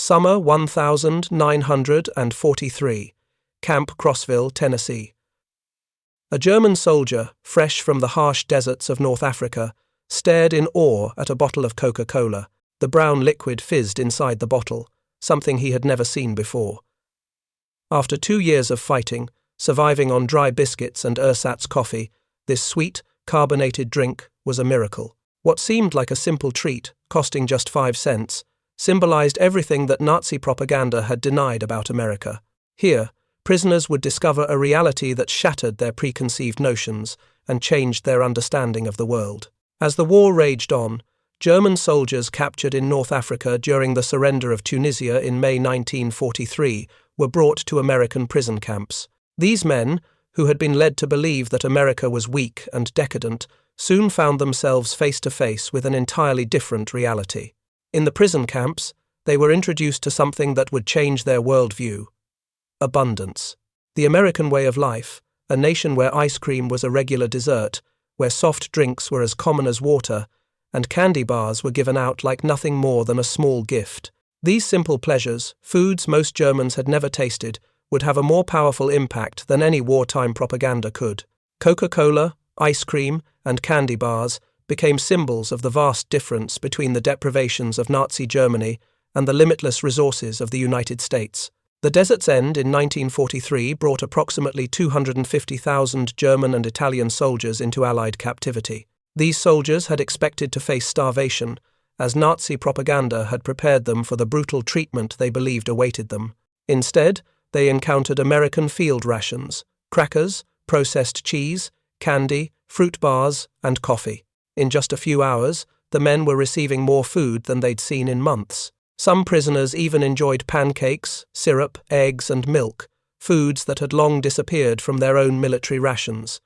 Summer 1943, Camp Crossville, Tennessee. A German soldier, fresh from the harsh deserts of North Africa, stared in awe at a bottle of Coca-Cola. The brown liquid fizzed inside the bottle, something he had never seen before. After 2 years of fighting, surviving on dry biscuits and ersatz coffee, this sweet, carbonated drink was a miracle. What seemed like a simple treat, costing just 5 cents, symbolized everything that Nazi propaganda had denied about America. Here, prisoners would discover a reality that shattered their preconceived notions and changed their understanding of the world. As the war raged on, German soldiers captured in North Africa during the surrender of Tunisia in May 1943 were brought to American prison camps. These men, who had been led to believe that America was weak and decadent, soon found themselves face to face with an entirely different reality. In the prison camps, they were introduced to something that would change their worldview: abundance. The American way of life, a nation where ice cream was a regular dessert, where soft drinks were as common as water, and candy bars were given out like nothing more than a small gift. These simple pleasures, foods most Germans had never tasted, would have a more powerful impact than any wartime propaganda could. Coca-Cola, ice cream, and candy bars became symbols of the vast difference between the deprivations of Nazi Germany and the limitless resources of the United States. The Desert's End in 1943 brought approximately 250,000 German and Italian soldiers into Allied captivity. These soldiers had expected to face starvation, as Nazi propaganda had prepared them for the brutal treatment they believed awaited them. Instead, they encountered American field rations, crackers, processed cheese, candy, fruit bars, and coffee. In just a few hours, the men were receiving more food than they'd seen in months. Some prisoners even enjoyed pancakes, syrup, eggs, and milk, foods that had long disappeared from their own military rations.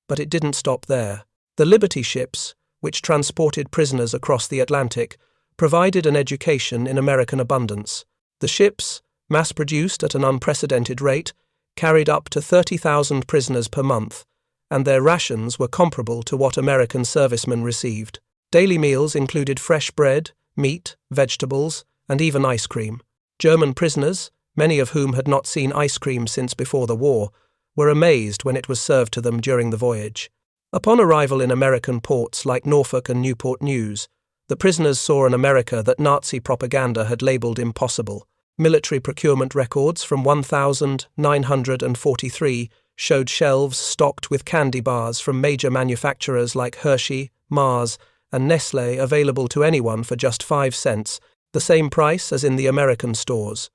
But it didn't stop there. The Liberty ships, which transported prisoners across the Atlantic, provided an education in American abundance. The ships, mass-produced at an unprecedented rate, carried up to 30,000 prisoners per month, and their rations were comparable to what American servicemen received. Daily meals included fresh bread, meat, vegetables, and even ice cream. German prisoners, many of whom had not seen ice cream since before the war, were amazed when it was served to them during the voyage. Upon arrival in American ports like Norfolk and Newport News, the prisoners saw an America that Nazi propaganda had labeled impossible. Military procurement records from 1943 showed shelves stocked with candy bars from major manufacturers like Hershey, Mars, and Nestlé available to anyone for just 5 cents, the same price as in the American stores.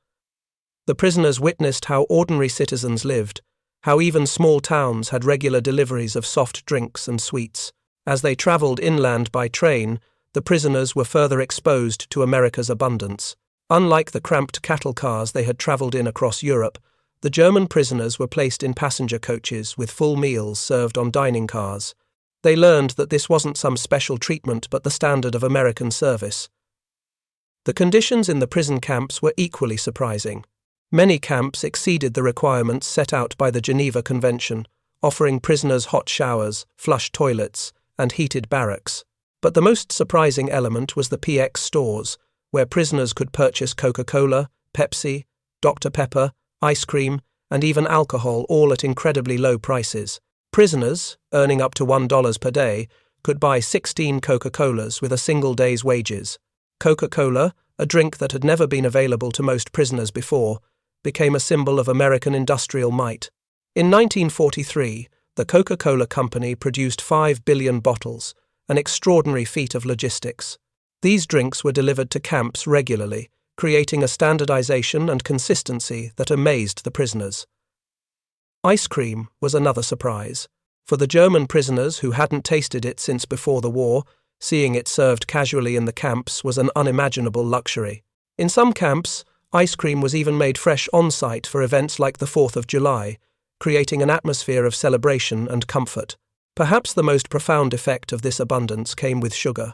The prisoners witnessed how ordinary citizens lived, how even small towns had regular deliveries of soft drinks and sweets. As they traveled inland by train, the prisoners were further exposed to America's abundance. Unlike the cramped cattle cars they had traveled in across Europe, the German prisoners were placed in passenger coaches with full meals served on dining cars. They learned that this wasn't some special treatment but the standard of American service. The conditions in the prison camps were equally surprising. Many camps exceeded the requirements set out by the Geneva Convention, offering prisoners hot showers, flush toilets, and heated barracks. But the most surprising element was the PX stores, where prisoners could purchase Coca-Cola, Pepsi, Dr. Pepper, ice cream, and even alcohol, all at incredibly low prices. Prisoners, earning up to $1 per day, could buy 16 Coca-Colas with a single day's wages. Coca-Cola, a drink that had never been available to most prisoners before, became a symbol of American industrial might. In 1943, the Coca-Cola Company produced 5 billion bottles, an extraordinary feat of logistics. These drinks were delivered to camps regularly, creating a standardization and consistency that amazed the prisoners. Ice cream was another surprise. For the German prisoners who hadn't tasted it since before the war, seeing it served casually in the camps was an unimaginable luxury. In some camps, ice cream was even made fresh on-site for events like the 4th of July, creating an atmosphere of celebration and comfort. Perhaps the most profound effect of this abundance came with sugar.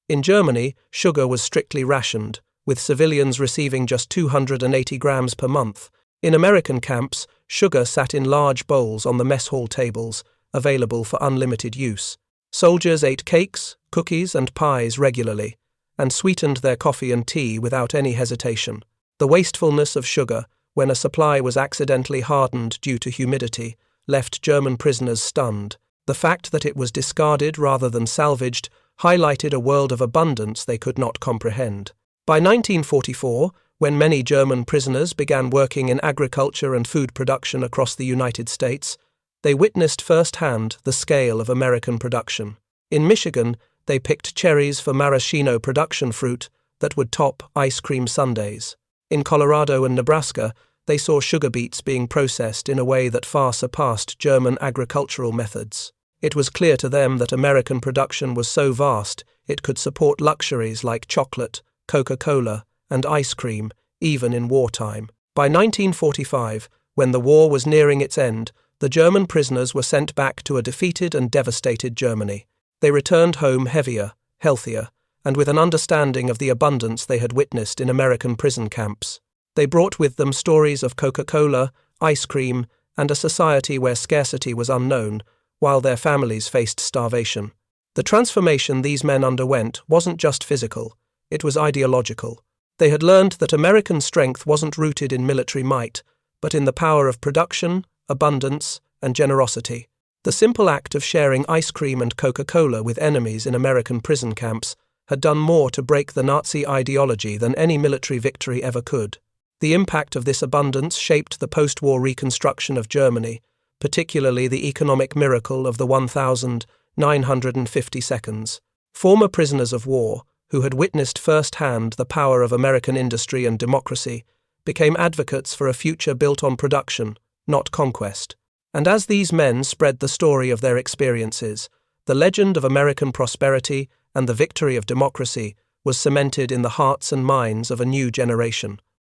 In Germany, sugar was strictly rationed, with civilians receiving just 280 grams per month. In American camps, sugar sat in large bowls on the mess hall tables, available for unlimited use. Soldiers ate cakes, cookies, and pies regularly, and sweetened their coffee and tea without any hesitation. The wastefulness of sugar, when a supply was accidentally hardened due to humidity, left German prisoners stunned. The fact that it was discarded rather than salvaged highlighted a world of abundance they could not comprehend. By 1944, when many German prisoners began working in agriculture and food production across the United States, they witnessed firsthand the scale of American production. In Michigan, they picked cherries for maraschino production fruit that would top ice cream sundaes. In Colorado and Nebraska, they saw sugar beets being processed in a way that far surpassed German agricultural methods. It was clear to them that American production was so vast it could support luxuries like chocolate, Coca-Cola, and ice cream, even in wartime. By 1945, when the war was nearing its end, the German prisoners were sent back to a defeated and devastated Germany. They returned home heavier, healthier, and with an understanding of the abundance they had witnessed in American prison camps. They brought with them stories of Coca-Cola, ice cream, and a society where scarcity was unknown, while their families faced starvation. The transformation these men underwent wasn't just physical, it was ideological. They had learned that American strength wasn't rooted in military might, but in the power of production, abundance, and generosity. The simple act of sharing ice cream and Coca-Cola with enemies in American prison camps had done more to break the Nazi ideology than any military victory ever could. The impact of this abundance shaped the post-war reconstruction of Germany, particularly the economic miracle of the 1,950 seconds. Former prisoners of war, who had witnessed firsthand the power of American industry and democracy, became advocates for a future built on production, not conquest. And as these men spread the story of their experiences, the legend of American prosperity and the victory of democracy was cemented in the hearts and minds of a new generation.